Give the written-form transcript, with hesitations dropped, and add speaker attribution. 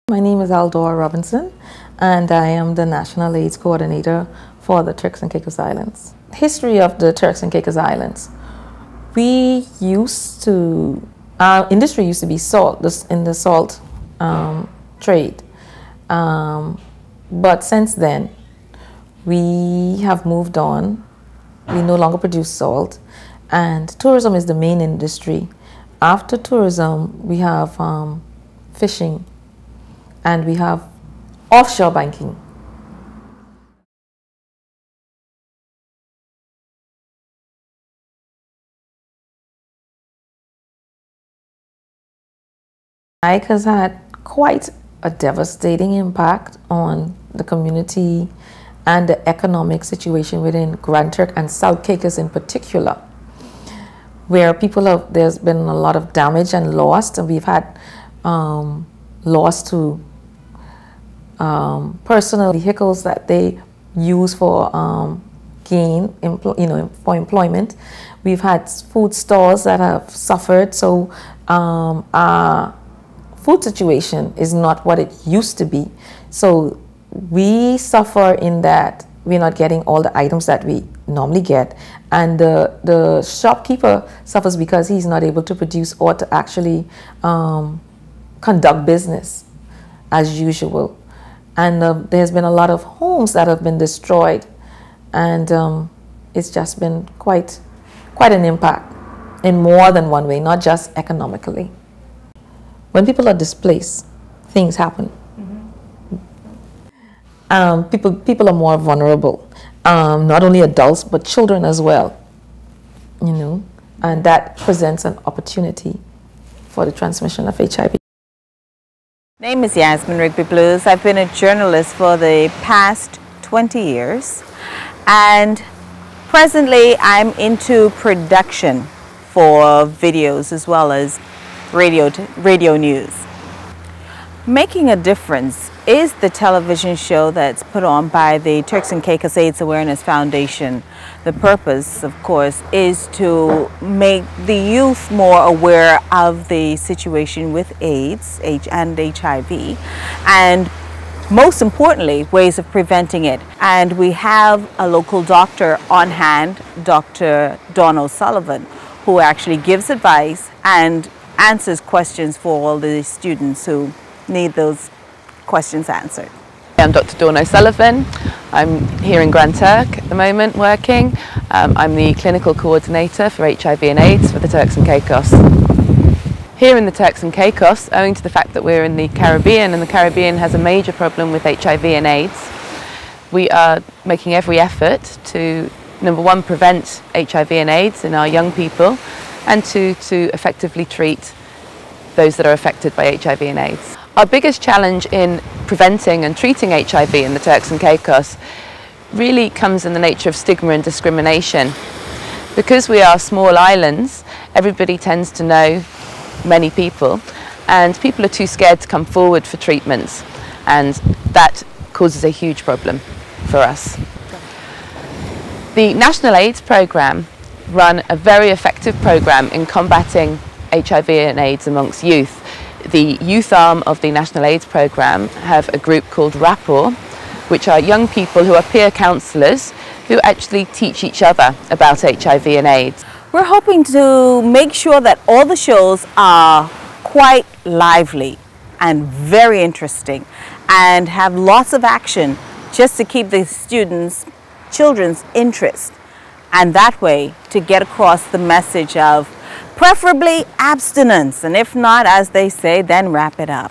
Speaker 1: My name is Aldora and I am the National AIDS Coordinator for the Turks and Caicos Islands. History of the Turks and Caicos Islands. Our industry used to be in the salt trade. But since then, we have moved on. We no longer produce salt, and tourism is the main industry. After tourism, we have fishing, and we have offshore banking. Ike has had quite a devastating impact on the community and the economic situation within Grand Turk and South Caicos in particular, where there's been a lot of damage and loss, and we've had loss to personal vehicles that they use for for employment. We've had food stores that have suffered, so our food situation is not what it used to be. So we suffer in that we're not getting all the items that we normally get, and the shopkeeper suffers because he's not able to produce or to actually conduct business as usual. And there's been a lot of homes that have been destroyed, and it's just been quite an impact in more than one way, not just economically. When people are displaced, things happen. People are more vulnerable, not only adults but children as well, and that presents an opportunity for the transmission of HIV.
Speaker 2: Name is Yasmin, Rigby Blues. I've been a journalist for the past 20 years, and presently I'm into production for videos as well as radio news. Making a Difference is the television show that's put on by the Turks and Caicos AIDS Awareness Foundation. The purpose, of course, is to make the youth more aware of the situation with AIDS and HIV, and most importantly, ways of preventing it. And we have a local doctor on hand, Dr. Dawn O'Sullivan, who actually gives advice and answers questions for all the students who need those questions answered.
Speaker 3: I'm Dr. Dawn O'Sullivan. I'm here in Grand Turk at the moment working. I'm the clinical coordinator for HIV and AIDS for the Turks and Caicos. Here in the Turks and Caicos, owing to the fact that we're in the Caribbean and the Caribbean has a major problem with HIV and AIDS, we are making every effort to, number one, prevent HIV and AIDS in our young people, and two, to effectively treat those that are affected by HIV and AIDS. Our biggest challenge in preventing and treating HIV in the Turks and Caicos really comes in the nature of stigma and discrimination. Because we are small islands, everybody tends to know many people, and people are too scared to come forward for treatments, and that causes a huge problem for us. The National AIDS Programme run a very effective programme in combating HIV and AIDS amongst youth. The youth arm of the National AIDS Programme have a group called Rapport, which are young people who are peer counsellors who actually teach each other about HIV and AIDS.
Speaker 2: We're hoping to make sure that all the shows are quite lively and very interesting and have lots of action, just to keep the children's interest, and that way to get across the message of preferably abstinence, and if not, as they say, then wrap it up.